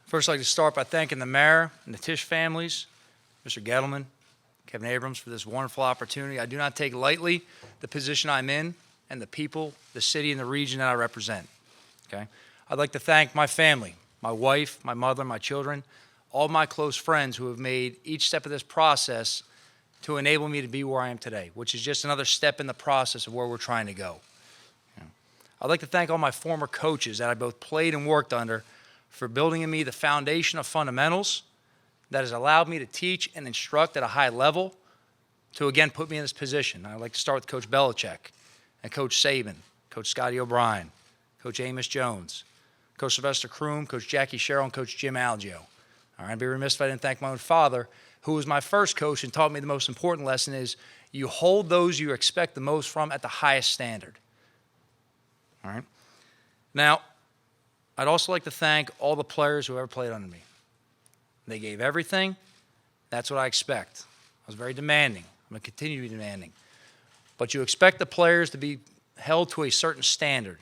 First, I'd like to start by thanking the mayor and the Tisch families, Mr. Gettleman, Kevin Abrams, for this wonderful opportunity. I do not take lightly the position I'm in and the people, the city, and the region that I represent. Okay? I'd like to thank my family, my wife, my mother, my children, all my close friends who have made each step of this process to enable me to be where I am today, which is just another step in the process of where we're trying to go. I'd like to thank all my former coaches that I both played and worked under for building in me the foundation of fundamentals that has allowed me to teach and instruct at a high level to, again, put me in this position. I'd like to start with Coach Belichick and Coach Saban, Coach Scotty O'Brien, Coach Amos Jones, Coach Sylvester Kroom, Coach Jackie Sherrill, and Coach Jim Algio. All right, I'd be remiss if I didn't thank my own father, who was my first coach and taught me the most important lesson is you hold those you expect the most from at the highest standard. All right. Now, I'd also like to thank all the players who ever played under me. They gave everything. That's what I expect. I was very demanding. I'm going to continue to be demanding. But you expect the players to be held to a certain standard.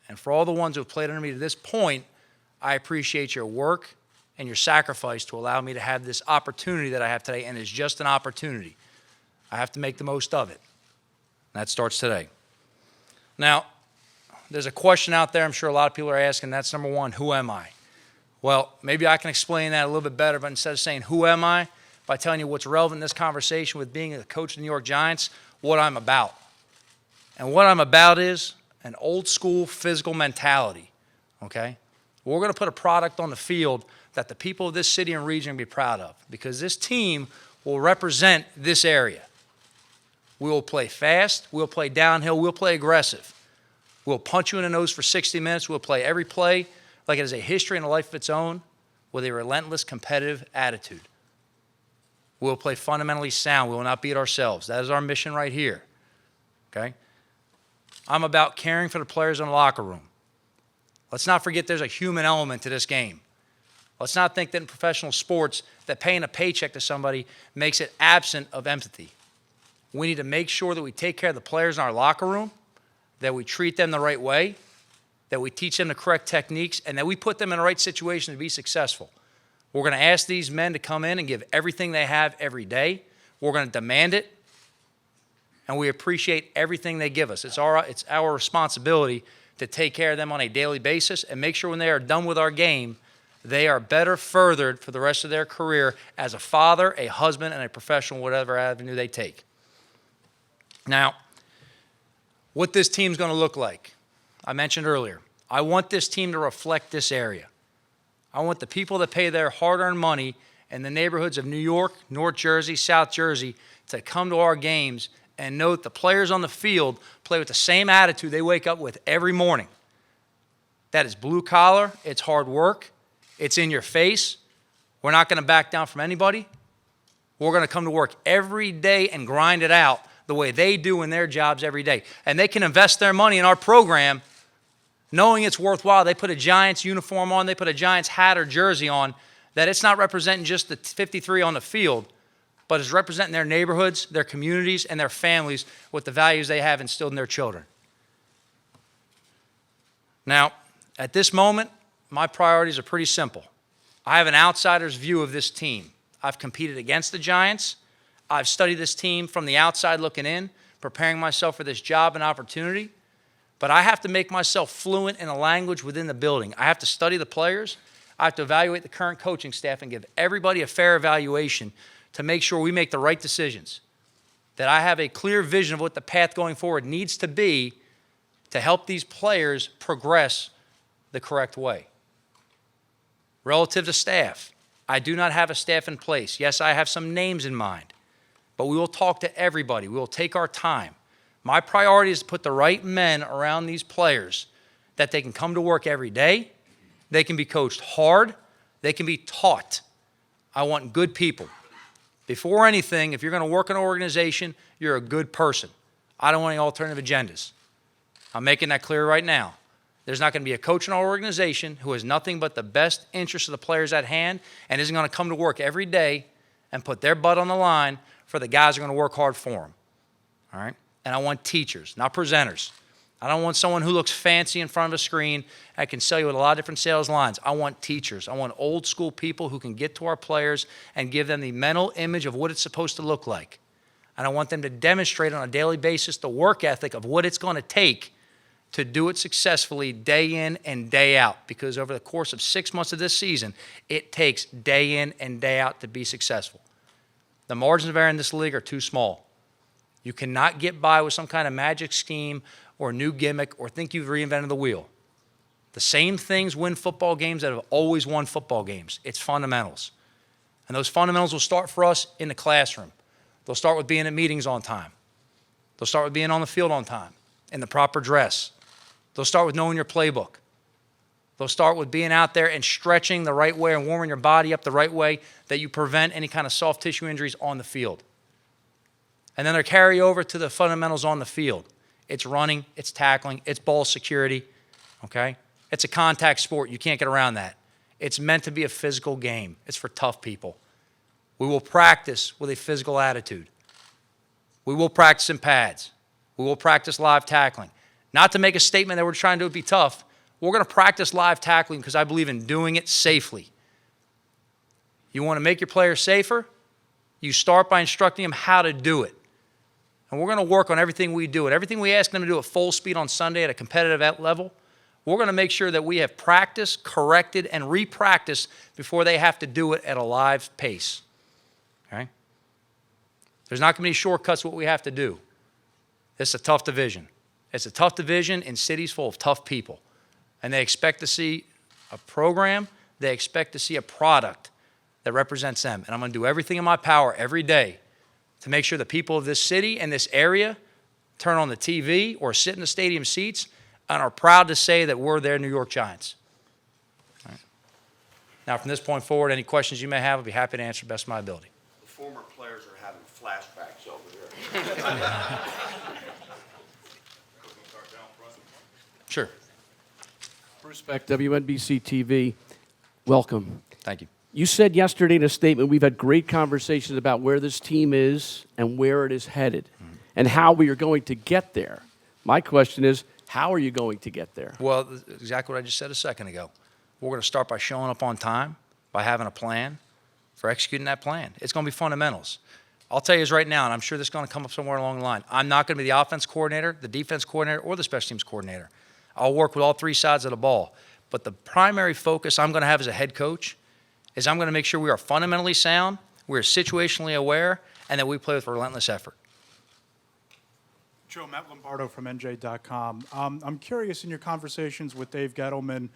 And for all the ones who have played under me to this point, I appreciate your work and your sacrifice to allow me to have this opportunity that I have today, and it's just an opportunity. I have to make the most of it. That starts today. Now, there's a question out there I'm sure a lot of people are asking. That's number one, who am I? Well, maybe I can explain that a little bit better, but instead of saying who am I, by telling you what's relevant in this conversation with being a coach of the New York Giants, what I'm about. And what I'm about is an old school physical mentality, okay? We're going to put a product on the field that the people of this city and region will be proud of because this team will represent this area. We will play fast. We'll play downhill. We'll play aggressive. We'll punch you in the nose for 60 minutes. We'll play every play like it has a history and a life of its own with a relentless competitive attitude. We'll play fundamentally sound. We will not beat ourselves. That is our mission right here, okay? I'm about caring for the players in the locker room. Let's not forget there's a human element to this game. Let's not think that in professional sports that paying a paycheck to somebody makes it absent of empathy. We need to make sure that we take care of the players in our locker room, that we treat them the right way, that we teach them the correct techniques, and that we put them in the right situation to be successful. We're going to ask these men to come in and give everything they have every day. We're going to demand it, and we appreciate everything they give us. It's our responsibility to take care of them on a daily basis and make sure when they are done with our game, they are better furthered for the rest of their career as a father, a husband, and a professional, whatever avenue they take. Now, what this team's going to look like, I mentioned earlier, I want this team to reflect this area. I want the people that pay their hard-earned money in the neighborhoods of New York, North Jersey, South Jersey to come to our games and know that the players on the field play with the same attitude they wake up with every morning. That is blue collar, it's hard work, it's in your face. We're not going to back down from anybody. We're going to come to work every day and grind it out the way they do in their jobs every day. And they can invest their money in our program knowing it's worthwhile. They put a Giants uniform on, they put a Giants hat or jersey on, that it's not representing just the 53 on the field, but it's representing their neighborhoods, their communities, and their families with the values they have instilled in their children. Now, at this moment, my priorities are pretty simple. I have an outsider's view of this team. I've competed against the Giants. I've studied this team from the outside looking in, preparing myself for this job and opportunity. But I have to make myself fluent in a language within the building. I have to study the players. I have to evaluate the current coaching staff and give everybody a fair evaluation to make sure we make the right decisions, that I have a clear vision of what the path going forward needs to be to help these players progress the correct way. Relative to staff, I do not have a staff in place. Yes, I have some names in mind, but we will talk to everybody. We will take our time. My priority is to put the right men around these players that they can come to work every day, they can be coached hard, they can be taught. I want good people. Before anything, if you're going to work in an organization, you're a good person. I don't want any alternative agendas. I'm making that clear right now. There's not going to be a coach in our organization who has nothing but the best interest of the players at hand and isn't going to come to work every day and put their butt on the line for the guys who are going to work hard for them. All right? And I want teachers, not presenters. I don't want someone who looks fancy in front of a screen and can sell you with a lot of different sales lines. I want teachers. I want old school people who can get to our players and give them the mental image of what it's supposed to look like. And I want them to demonstrate on a daily basis the work ethic of what it's going to take to do it successfully day in and day out. Because over the course of 6 months of this season, it takes day in and day out to be successful. The margins of error in this league are too small. You cannot get by with some kind of magic scheme or new gimmick or think you've reinvented the wheel. The same things win football games that have always won football games. It's fundamentals. And those fundamentals will start for us in the classroom. They'll start with being at meetings on time. They'll start with being on the field on time, in the proper dress. They'll start with knowing your playbook. They'll start with being out there and stretching the right way and warming your body up the right way that you prevent any kind of soft tissue injuries on the field. And then they'll carry over to the fundamentals on the field. It's running, it's tackling, it's ball security, okay? It's a contact sport. You can't get around that. It's meant to be a physical game. It's for tough people. We will practice with a physical attitude. We will practice in pads. We will practice live tackling. Not to make a statement that we're trying to be tough. We're going to practice live tackling because I believe in doing it safely. You want to make your players safer? You start by instructing them how to do it. And we're going to work on everything we do. And everything we ask them to do at full speed on Sunday at a competitive level, we're going to make sure that we have practiced, corrected, and re-practiced before they have to do it at a live pace. Okay? There's not going to be shortcuts to what we have to do. It's a tough division. It's a tough division in cities full of tough people. And they expect to see a program. They expect to see a product that represents them. And I'm going to do everything in my power every day to make sure the people of this city and this area turn on the TV or sit in the stadium seats and are proud to say that we're their New York Giants. All right. Now, from this point forward, any questions you may have, I'll be happy to answer to the best of my ability. The former players are having flashbacks over here. Sure. Bruce Beck, WNBC TV. Welcome. Thank you. You said yesterday in a statement, we've had great conversations about where this team is and where it is headed and how we are going to get there. My question is, how are you going to get there? Well, exactly what I just said a second ago. We're going to start by showing up on time, by having a plan, for executing that plan. It's going to be fundamentals. I'll tell you this right now, and I'm sure this is going to come up somewhere along the line. I'm not going to be the offense coordinator, the defense coordinator, or the special teams coordinator. I'll work with all three sides of the ball. But the primary focus I'm going to have as a head coach is I'm going to make sure we are fundamentally sound, we're situationally aware, and that we play with relentless effort. Joe, Matt Lombardo from NJ.com. I'm curious in your conversations with Dave Gettleman,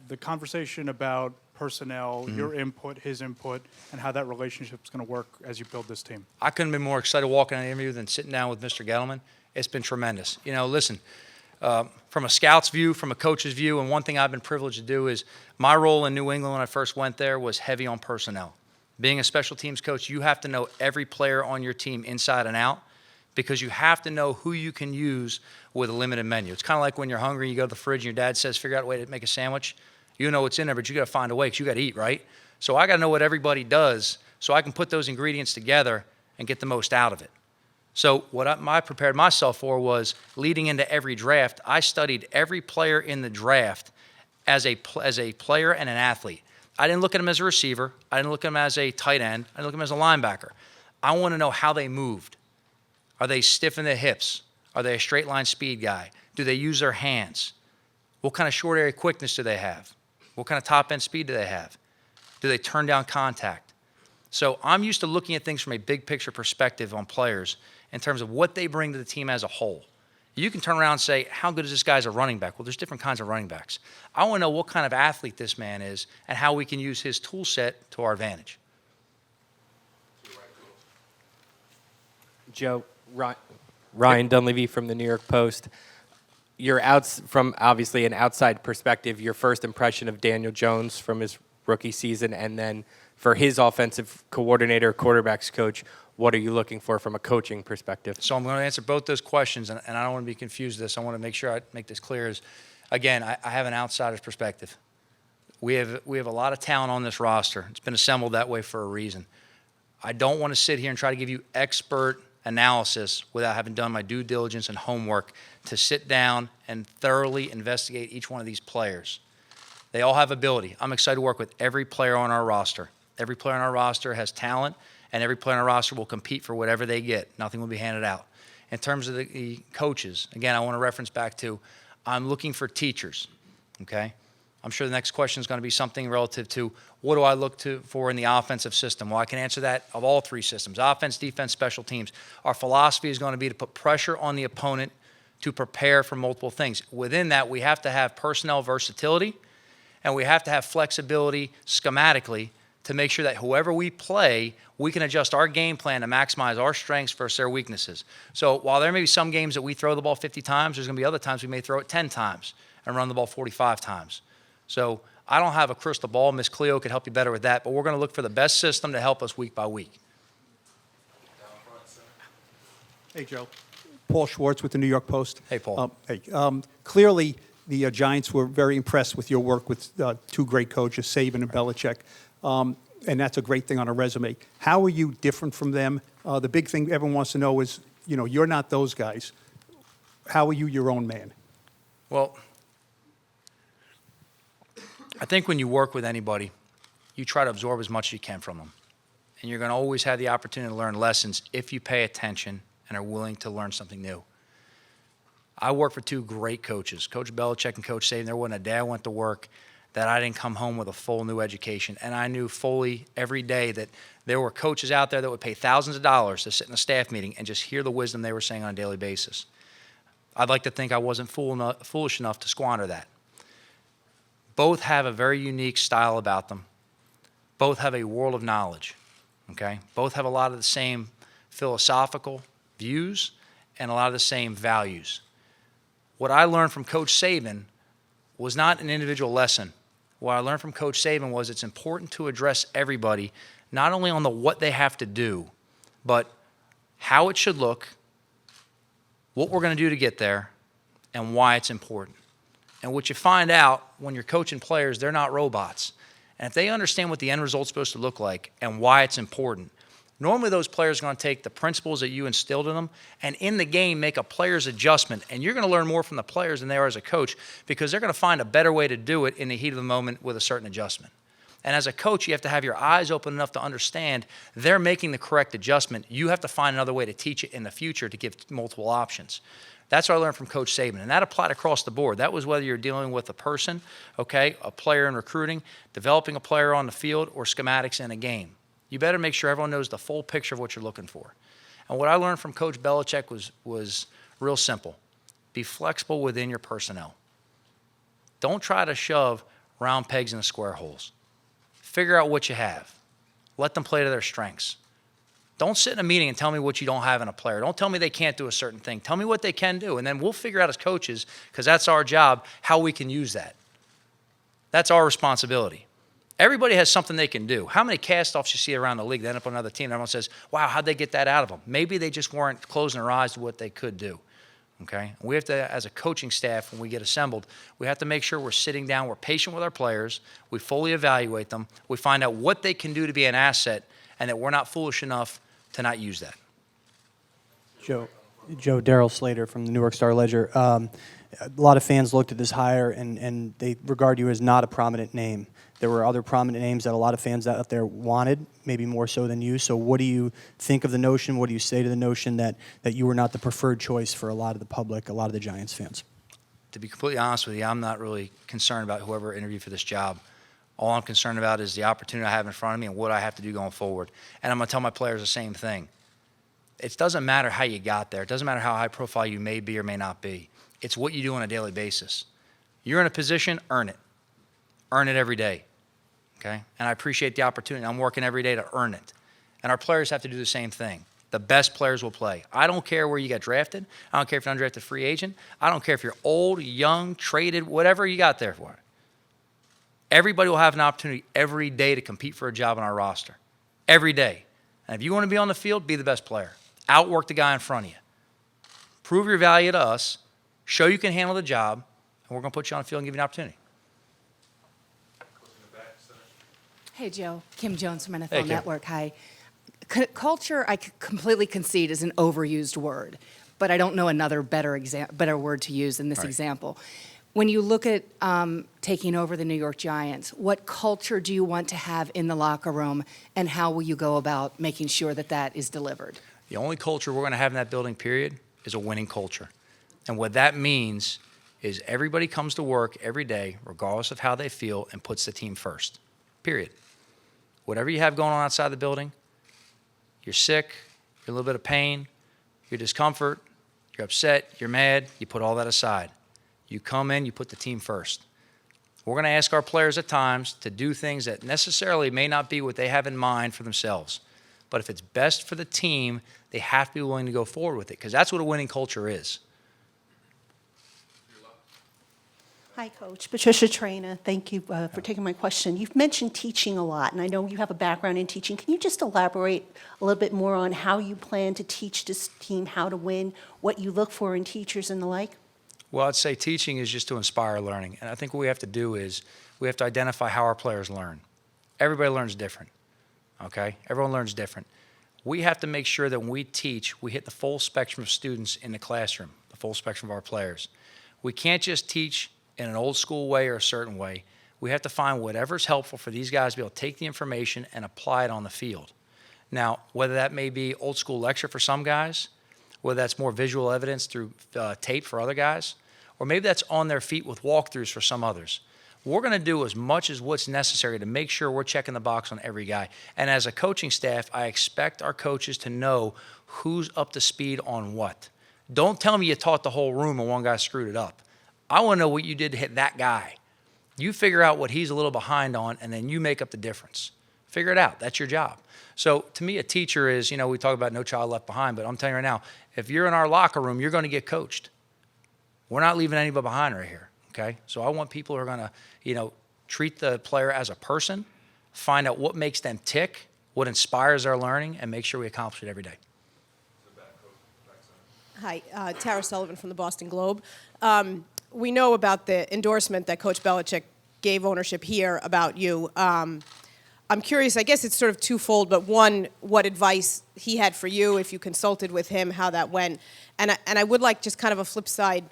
the conversation about personnel, your input, his input, and how that relationship is going to work as you build this team. I couldn't be more excited walking on an interview than sitting down with Mr. Gettleman. It's been tremendous. You know, listen, from a scout's view, from a coach's view, and one thing I've been privileged to do is my role in New England when I first went there was heavy on personnel. Being a special teams coach, you have to know every player on your team inside and out because you have to know who you can use with a limited menu. It's kind of like when you're hungry, you go to the fridge and your dad says, figure out a way to make a sandwich. You know what's in there, but you got to find a way because you got to eat, right? So I got to know what everybody does so I can put those ingredients together and get the most out of it. So what I prepared myself for was leading into every draft, I studied every player in the draft as a player and an athlete. I didn't look at him as a receiver. I didn't look at him as a tight end. I didn't look at him as a linebacker. I want to know how they moved. Are they stiff in the hips? Are they a straight line speed guy? Do they use their hands? What kind of short area quickness do they have? What kind of top end speed do they have? Do they turn down contact? So I'm used to looking at things from a big picture perspective on players in terms of what they bring to the team as a whole. You can turn around and say, how good is this guy as a running back? Well, there's different kinds of running backs. I want to know what kind of athlete this man is and how we can use his tool set to our advantage. Joe, Ryan Dunleavy from the New York Post. You're out from obviously an outside perspective, your first impression of Daniel Jones from his rookie season, and then for his offensive coordinator, quarterbacks coach, what are you looking for from a coaching perspective? So I'm going to answer both those questions, and I don't want to be confused with this. I want to make sure I make this clear. Again, I have an outsider's perspective. We have a lot of talent on this roster. It's been assembled that way for a reason. I don't want to sit here and try to give you expert analysis without having done my due diligence and homework to sit down and thoroughly investigate each one of these players. They all have ability. I'm excited to work with every player on our roster. Every player on our roster has talent, and every player on our roster will compete for whatever they get. Nothing will be handed out. In terms of the coaches, again, I want to reference back to I'm looking for teachers, okay? I'm sure the next question is going to be something relative to what do I look for in the offensive system? Well, I can answer that of all three systems, offense, defense, special teams. Our philosophy is going to be to put pressure on the opponent to prepare for multiple things. Within that, we have to have personnel versatility, and we have to have flexibility schematically to make sure that whoever we play, we can adjust our game plan to maximize our strengths versus their weaknesses. So while there may be some games that we throw the ball 50 times, there's going to be other times we may throw it 10 times and run the ball 45 times. So I don't have a crystal ball. Miss Cleo could help you better with that, but we're going to look for the best system to help us week by week. Hey, Joe. Paul Schwartz with the New York Post. Hey, Paul. Clearly, the Giants were very impressed with your work with two great coaches, Saban and Belichick, and that's a great thing on a resume. How are you different from them? The big thing everyone wants to know is, you're not those guys. How are you your own man? Well, I think when you work with anybody, you try to absorb as much as you can from them. And you're going to always have the opportunity to learn lessons if you pay attention and are willing to learn something new. I work for two great coaches, Coach Belichick and Coach Saban. There wasn't a day I went to work that I didn't come home with a full new education. And I knew fully every day that there were coaches out there that would pay thousands of dollars to sit in a staff meeting and just hear the wisdom they were saying on a daily basis. I'd like to think I wasn't foolish enough to squander that. Both have a very unique style about them. Both have a world of knowledge, okay? Both have a lot of the same philosophical views and a lot of the same values. What I learned from Coach Saban was not an individual lesson. What I learned from Coach Saban was it's important to address everybody, not only on the what they have to do, but how it should look, what we're going to do to get there, and why it's important. And what you find out when you're coaching players, they're not robots. And if they understand what the end result's supposed to look like and why it's important, normally those players are going to take the principles that you instilled in them and in the game make a player's adjustment. And you're going to learn more from the players than they are as a coach because they're going to find a better way to do it in the heat of the moment with a certain adjustment. And as a coach, you have to have your eyes open enough to understand they're making the correct adjustment. You have to find another way to teach it in the future to give multiple options. That's what I learned from Coach Saban, and that applied across the board. That was whether you're dealing with a person, okay, a player in recruiting, developing a player on the field, or schematics in a game. You better make sure everyone knows the full picture of what you're looking for. And what I learned from Coach Belichick was real simple. Be flexible within your personnel. Don't try to shove round pegs into square holes. Figure out what you have. Let them play to their strengths. Don't sit in a meeting and tell me what you don't have in a player. Don't tell me they can't do a certain thing. Tell me what they can do, and then we'll figure out as coaches, because that's our job, how we can use that. That's our responsibility. Everybody has something they can do. How many cast-offs you see around the league that end up on another team and everyone says, wow, how'd they get that out of them? Maybe they just weren't closing their eyes to what they could do. Okay? We have to, as a coaching staff, when we get assembled, we have to make sure we're sitting down, we're patient with our players, we fully evaluate them, we find out what they can do to be an asset, and that we're not foolish enough to not use that. Joe, Darryl Slater from the Newark Star-Ledger. A lot of fans looked at this hire and they regard you as not a prominent name. There were other prominent names that a lot of fans out there wanted, maybe more so than you. So what do you think of the notion? What do you say to the notion that you were not the preferred choice for a lot of the public, a lot of the Giants fans? To be completely honest with you, I'm not really concerned about whoever interviewed for this job. All I'm concerned about is the opportunity I have in front of me and what I have to do going forward. And I'm going to tell my players the same thing. It doesn't matter how you got there. It doesn't matter how high profile you may be or may not be. It's what you do on a daily basis. You're in a position, earn it. Earn it every day. Okay? And I appreciate the opportunity. I'm working every day to earn it. And our players have to do the same thing. The best players will play. I don't care where you got drafted. I don't care if you're an undrafted free agent. I don't care if you're old, young, traded, whatever you got there for. Everybody will have an opportunity every day to compete for a job on our roster. Every day. And if you want to be on the field, be the best player. Outwork the guy in front of you. Prove your value to us. Show you can handle the job. And we're going to put you on the field and give you an opportunity. Hey, Joe. Kim Jones from NFL Hey, Kim. Network. Hi. Culture, I completely concede, is an overused word, but I don't know another better word to use than this example. When you look at taking over the New York Giants, what culture do you want to have in the locker room, and how will you go about making sure that that is delivered? The only culture we're going to have in that building, period, is a winning culture. And what that means is everybody comes to work every day, regardless of how they feel, and puts the team first, period. Whatever you have going on outside the building, you're sick, you're in a little bit of pain, your discomfort, you're upset, you're mad, you put all that aside. You come in, you put the team first. We're going to ask our players at times to do things that necessarily may not be what they have in mind for themselves. But if it's best for the team, they have to be willing to go forward with it, because that's what a winning culture is. Hi, Coach. Patricia Traina. Thank you for taking my question. You've mentioned teaching a lot, and I know you have a background in teaching. Can you just elaborate a little bit more on how you plan to teach this team how to win, what you look for in teachers and the like? Well, I'd say teaching is just to inspire learning. And I think what we have to do is we have to identify how our players learn. Everybody learns different, okay? Everyone learns different. We have to make sure that when we teach, we hit the full spectrum of students in the classroom, the full spectrum of our players. We can't just teach in an old school way or a certain way. We have to find whatever's helpful for these guys to be able to take the information and apply it on the field. Now, whether that may be old school lecture for some guys, whether that's more visual evidence through tape for other guys, or maybe that's on their feet with walkthroughs for some others. We're going to do as much as what's necessary to make sure we're checking the box on every guy. And as a coaching staff, I expect our coaches to know who's up to speed on what. Don't tell me you taught the whole room and one guy screwed it up. I want to know what you did to hit that guy. You figure out what he's a little behind on, and then you make up the difference. Figure it out. That's your job. So to me, a teacher is, you know, we talk about no child left behind, but I'm telling you right now, if you're in our locker room, you're going to get coached. We're not leaving anybody behind right here, okay? So I want people who are going to, you know, treat the player as a person, find out what makes them tick, what inspires their learning, and make sure we accomplish it every day. Hi, Tara Sullivan from the Boston Globe. We know about the endorsement that Coach Belichick gave ownership here about you. I'm curious, I guess it's sort of twofold, but one, what advice he had for you, if you consulted with him, how that went. And I would like just kind of a flip side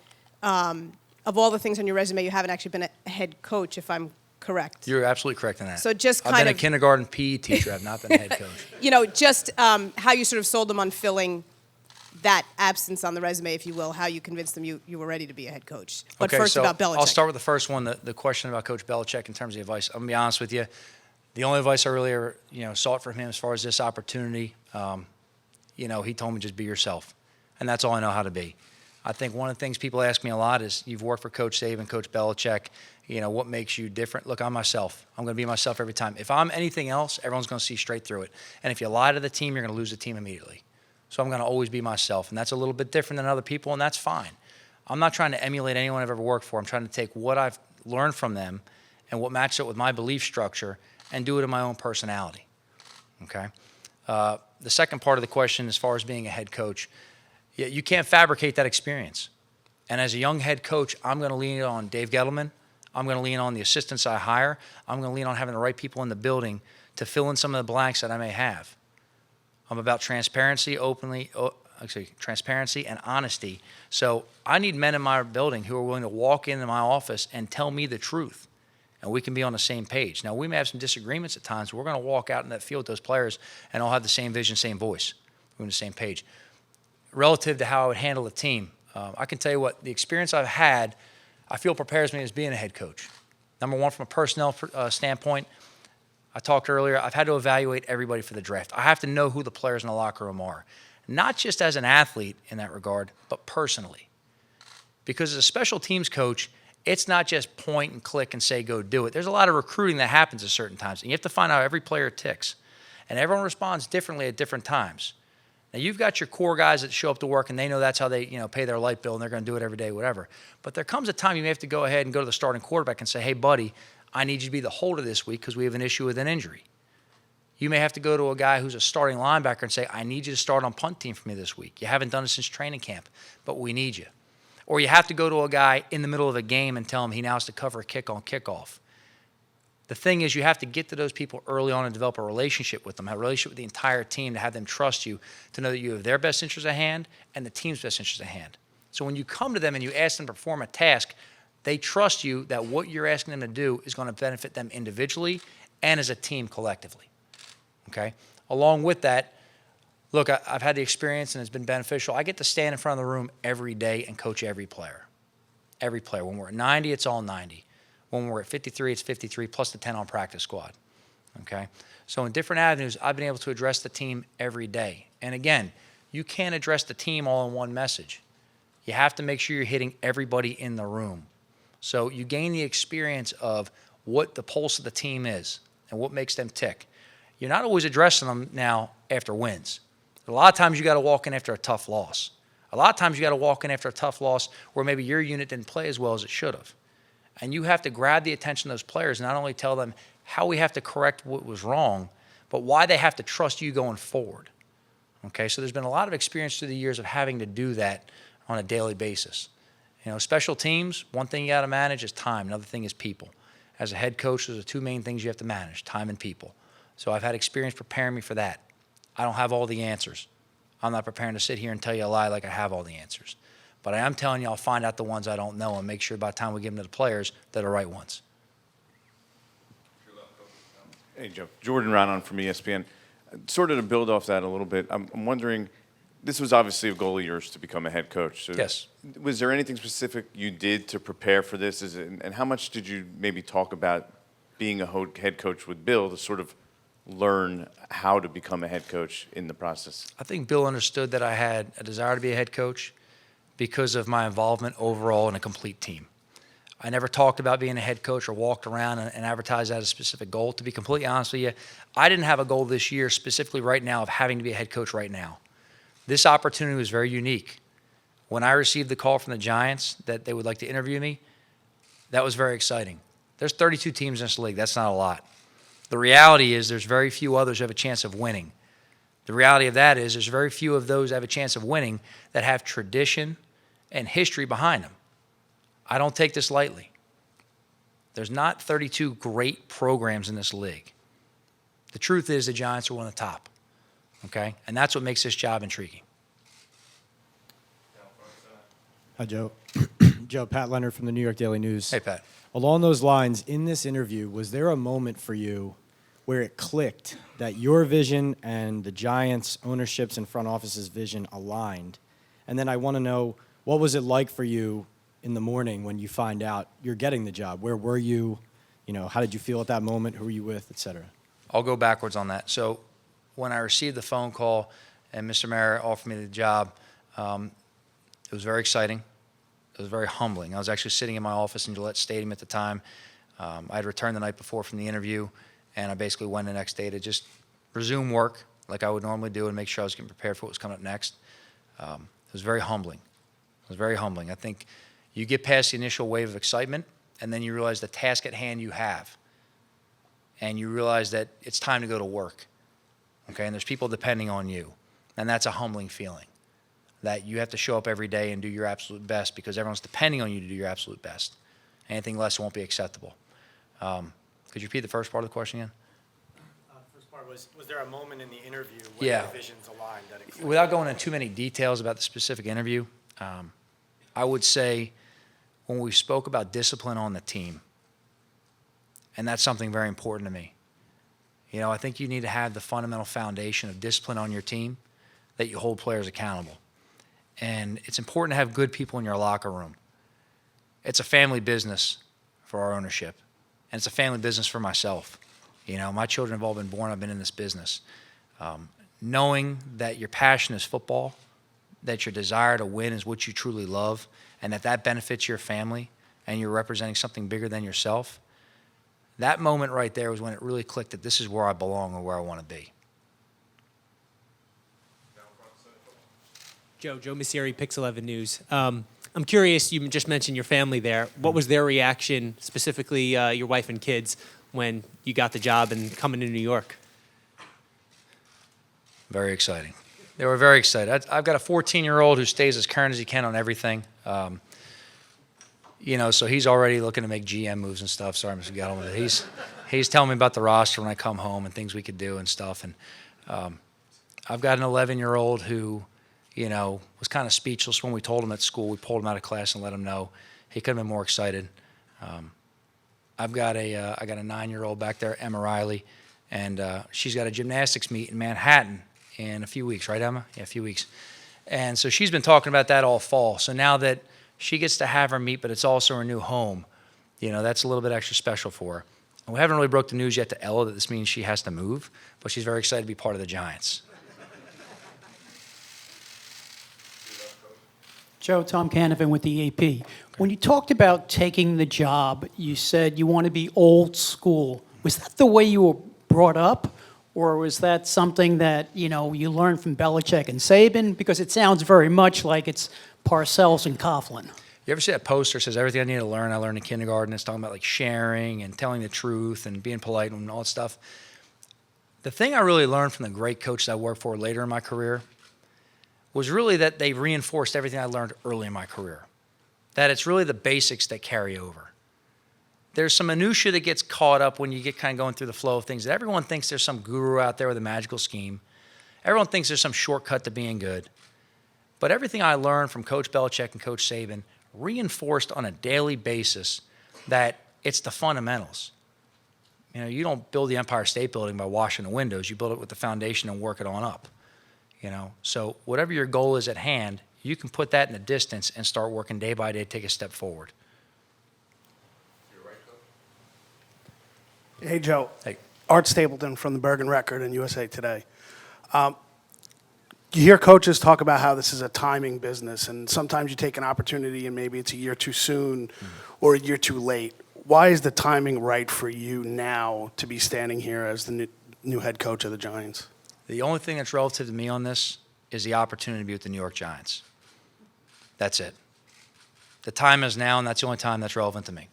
of all the things on your resume, you haven't actually been a head coach, if I'm correct. You're absolutely correct in that. So just kind I've been of a kindergarten PE teacher. I've not been a head coach. You know, just how you sort of sold them on filling that absence on the resume, if you will, how you convinced them you were ready to be a head coach. But Okay, first so about Belichick. I'll start with the first one, the question about Coach Belichick in terms of the advice. I'm going to be honest with you. The only advice I really ever, sought from him as far as this opportunity, he told me just be yourself. And that's all I know how to be. I think one of the things people ask me a lot is, you've worked for Coach Saban, Coach Belichick, what makes you different? Look, I'm myself. I'm going to be myself every time. If I'm anything else, everyone's going to see straight through it. And if you lie to the team, you're going to lose the team immediately. So I'm going to always be myself. And that's a little bit different than other people, and that's fine. I'm not trying to emulate anyone I've ever worked for. I'm trying to take what I've learned from them and what matches up with my belief structure and do it in my own personality, okay? The second part of the question, as far as being a head coach, you can't fabricate that experience. And as a young head coach, I'm going to lean on Dave Gettleman. I'm going to lean on the assistants I hire. I'm going to lean on having the right people in the building to fill in some of the blanks that I may have. I'm about transparency, transparency and honesty. So I need men in my building who are willing to walk into my office and tell me the truth, and we can be on the same page. Now, we may have some disagreements at times, but we're going to walk out in that field with those players and all have the same vision, same voice. We're on the same page. Relative to how I would handle a team, I can tell you what, the experience I've had, I feel prepares me as being a head coach. Number one, from a personnel standpoint, I talked earlier, I've had to evaluate everybody for the draft. I have to know who the players in the locker room are, not just as an athlete in that regard, but personally. Because as a special teams coach, it's not just point and click and say, go do it. There's a lot of recruiting that happens at certain times, and you have to find out how every player ticks. And everyone responds differently at different times. Now, you've got your core guys that show up to work, and they know that's how they pay their light bill, and they're going to do it every day, whatever. But there comes a time you may have to go ahead and go to the starting quarterback and say, hey, buddy, I need you to be the holder this week because we have an issue with an injury. You may have to go to a guy who's a starting linebacker and say, I need you to start on punt team for me this week. You haven't done it since training camp, but we need you. Or you have to go to a guy in the middle of a game and tell him he now has to cover a kick on kickoff. The thing is, you have to get to those people early on and develop a relationship with them, have a relationship with the entire team to have them trust you, to know that you have their best interest at hand and the team's best interest at hand. So when you come to them and you ask them to perform a task, they trust you that what you're asking them to do is going to benefit them individually and as a team collectively. Okay? Along with that, look, I've had the experience and it's been beneficial. I get to stand in front of the room every day and coach every player. Every player. When we're at 90, it's all 90. When we're at 53, it's 53 plus the 10 on practice squad. Okay? So in different avenues, I've been able to address the team every day. And again, you can't address the team all in one message. You have to make sure you're hitting everybody in the room. So you gain the experience of what the pulse of the team is and what makes them tick. You're not always addressing them now after wins. A lot of times you got to walk in after a tough loss. A lot of times you got to walk in after a tough loss where maybe your unit didn't play as well as it should have. And you have to grab the attention of those players and not only tell them how we have to correct what was wrong, but why they have to trust you going forward. Okay, so there's been a lot of experience through the years of having to do that on a daily basis. You know, special teams, one thing you got to manage is time. Another thing is people. As a head coach, those are two main things you have to manage, time and people. So I've had experience preparing me for that. I don't have all the answers. I'm not preparing to sit here and tell you a lie like I have all the answers. But I am telling you I'll find out the ones I don't know and make sure by the time we give them to the players, they're the right ones. Hey, Joe. Jordan Ronan from ESPN. Sort of to build off that a little bit, I'm wondering, this was obviously a goal of yours to become a head coach. So Yes. Was there anything specific you did to prepare for this? And how much did you maybe talk about being a head coach with Bill to sort of learn how to become a head coach in the process? I think Bill understood that I had a desire to be a head coach because of my involvement overall in a complete team. I never talked about being a head coach or walked around and advertised that as a specific goal. To be completely honest with you, I didn't have a goal this year specifically right now of having to be a head coach right now. This opportunity was very unique. When I received the call from the Giants that they would like to interview me, that was very exciting. There's 32 teams in this league. That's not a lot. The reality is there's very few others who have a chance of winning. The reality of that is there's very few of those that have a chance of winning that have tradition and history behind them. I don't take this lightly. There's not 32 great programs in this league. The truth is the Giants are one of the top, okay? And that's what makes this job intriguing. Hi, Joe. Joe, Pat Leonard from the New York Daily News. Hey, Pat. Along those lines, in this interview, was there a moment for you where it clicked that your vision and the Giants' ownership's and front office's vision aligned? And then I want to know, what was it like for you in the morning when you find out you're getting the job? Where were you? You know, how did you feel at that moment? Who were you with, et cetera? I'll go backwards on that. So when I received the phone call and Mr. Mayer offered me the job, it was very exciting. It was very humbling. I was actually sitting in my office in Gillette Stadium at the time. I had returned the night before from the interview, and I basically went the next day to just resume work like I would normally do and make sure I was getting prepared for what was coming up next. It was very humbling. It was very humbling. I think you get past the initial wave of excitement, and then you realize the task at hand you have. And you realize that it's time to go to work, okay? And there's people depending on you. And that's a humbling feeling, that you have to show up every day and do your absolute best because everyone's depending on you to do your absolute best. Anything less won't be acceptable. Could you repeat the first part of the question again? First part was there a moment in the interview where Yeah. the visions aligned? That Without going into too many details about the specific interview, I would say when we spoke about discipline on the team, and that's something very important to me. You know, I think you need to have the fundamental foundation of discipline on your team that you hold players accountable. And it's important to have good people in your locker room. It's a family business for our ownership, and it's a family business for myself. You know, my children have all been born, I've been in this business. Knowing that your passion is football, that your desire to win is what you truly love, and that benefits your family, and you're representing something bigger than yourself, that moment right there was when it really clicked that this is where I belong or where I want to be. Joe Missieri, Pix 11 News. I'm curious, you just mentioned your family there. What was their reaction, specifically your wife and kids, when you got the job and coming to New York? Very exciting. They were very excited. I've got a 14-year-old who stays as current as he can on everything. You know, so he's already looking to make GM moves and stuff. Sorry, Mr. Gettleman. he's telling me about the roster when I come home and things we could do and stuff. And I've got an 11-year-old who, was kind of speechless when we told him at school. We pulled him out of class and let him know. He couldn't have been more excited. I got a 9-year-old back there, Emma Riley, and she's got a gymnastics meet in Manhattan in a few weeks, right, Emma? Yeah, a few weeks. And so she's been talking about that all fall. So now that she gets to have her meet, but it's also her new home, that's a little bit extra special for her. And we haven't really broke the news yet to Ella that this means she has to move, but she's very excited to be part of the Giants. Joe, Tom Canavan with the AP. When you talked about taking the job, you said you want to be old school. Was that the way you were brought up? Or was that something that, you learned from Belichick and Saban? Because it sounds very much like it's Parcells and Coughlin. You ever see that poster that says everything I need to learn, I learned in kindergarten? It's talking about like sharing and telling the truth and being polite and all that stuff. The thing I really learned from the great coaches I worked for later in my career was really that they reinforced everything I learned early in my career. That it's really the basics that carry over. There's some minutia that gets caught up when you get kind of going through the flow of things. That everyone thinks there's some guru out there with a magical scheme. Everyone thinks there's some shortcut to being good. But everything I learned from Coach Belichick and Coach Saban reinforced on a daily basis that it's the fundamentals. You don't build the Empire State Building by washing the windows. You build it with the foundation and work it on up. So whatever your goal is at hand, you can put that in the distance and start working day by day, take a step forward. Hey, Joe. Hey. Art Stapleton from the Bergen Record and USA Today. You hear coaches talk about how this is a timing business, and sometimes you take an opportunity and maybe it's a year too soon or a year too late. Why is the timing right for you now to be standing here as the new head coach of the Giants? The only thing that's relative to me on this is the opportunity to be with the New York Giants. That's it. The time is now, and that's the only time that's relevant to me.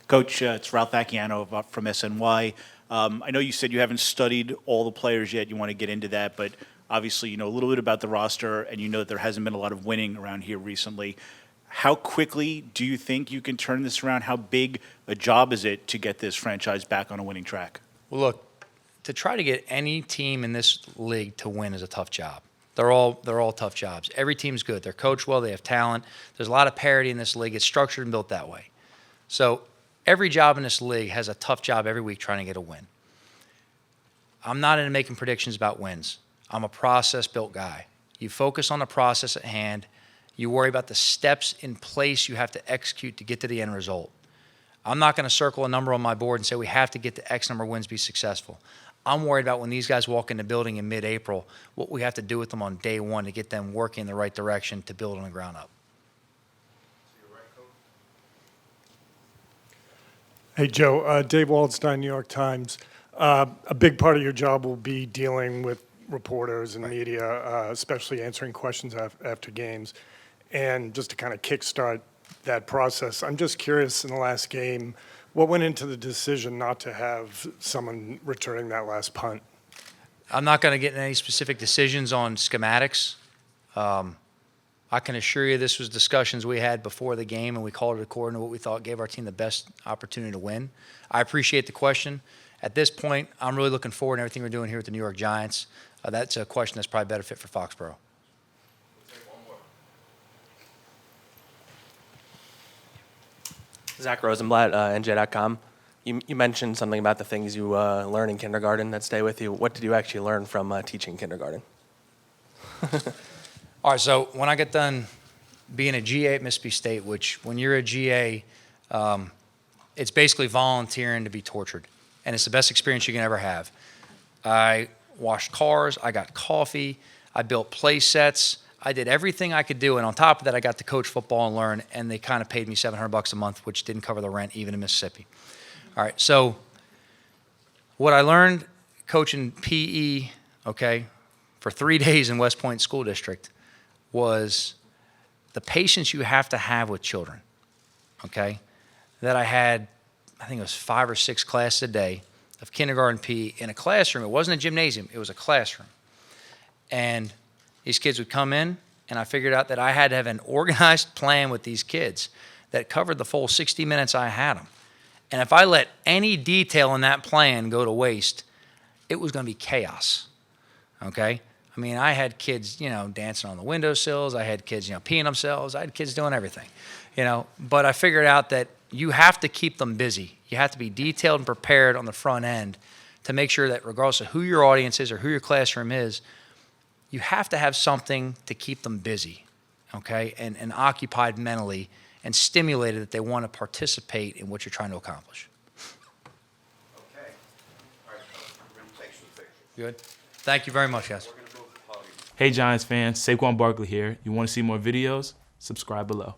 Coach, it's Ralph Acciano from SNY. I know you said you haven't studied all the players yet. You want to get into that, but obviously you know a little bit about the roster, and you know that there hasn't been a lot of winning around here recently. How quickly do you think you can turn this around? How big a job is it to get this franchise back on a winning track? Well, look, to try to get any team in this league to win is a tough job. They're all tough jobs. Every team's good. They're coached well. They have talent. There's a lot of parity in this league. It's structured and built that way. So every job in this league has a tough job every week trying to get a win. I'm not into making predictions about wins. I'm a process-built guy. You focus on the process at hand. You worry about the steps in place you have to execute to get to the end result. I'm not going to circle a number on my board and say we have to get to X number of wins to be successful. I'm worried about when these guys walk in the building in mid-April, what we have to do with them on day one to get them working in the right direction to build on the ground up. Hey, Joe. Dave Waldstein, New York Times. A big part of your job will be dealing with reporters and media, especially answering questions after games. And just to kind of kickstart that process, I'm just curious, in the last game, what went into the decision not to have someone returning that last punt? I'm not going to get into any specific decisions on schematics. I can assure you this was discussions we had before the game, and we called it according to what we thought gave our team the best opportunity to win. I appreciate the question. At this point, I'm really looking forward to everything we're doing here with the New York Giants. That's a question that's probably better fit for Foxborough. Zach Rosenblatt, NJ.com. You mentioned something about the things you learn in kindergarten that stay with you. What did you actually learn from teaching kindergarten? All right, so when I got done being a GA at Mississippi State, which when you're a GA, it's basically volunteering to be tortured. And it's the best experience you can ever have. I washed cars, I got coffee, I built play sets, I did everything I could do, and on top of that, I got to coach football and learn, and they kind of paid me $700 a month, which didn't cover the rent even in Mississippi. All right, so what I learned coaching PE, okay, for 3 days in West Point School District was the patience you have to have with children, okay, that I had, I think it was 5 or 6 classes a day of kindergarten PE in a classroom. It wasn't a gymnasium, it was a classroom. And these kids would come in, and I figured out that I had to have an organized plan with these kids that covered the full 60 minutes I had them. And if I let any detail in that plan go to waste, it was going to be chaos, okay? I mean, I had kids, dancing on the windowsills. I had kids, peeing themselves. I had kids doing everything, But I figured out that you have to keep them busy. You have to be detailed and prepared on the front end to make sure that regardless of who your audience is or who your classroom is, you have to have something to keep them busy, okay, and occupied mentally and stimulated that they want to participate in what you're trying to accomplish. Okay. All right, we're going to take some pictures. Good. Thank you very much, guys. We're going to move the podium. Hey Giants fans, Saquon Barkley here. You want to see more videos? Subscribe below.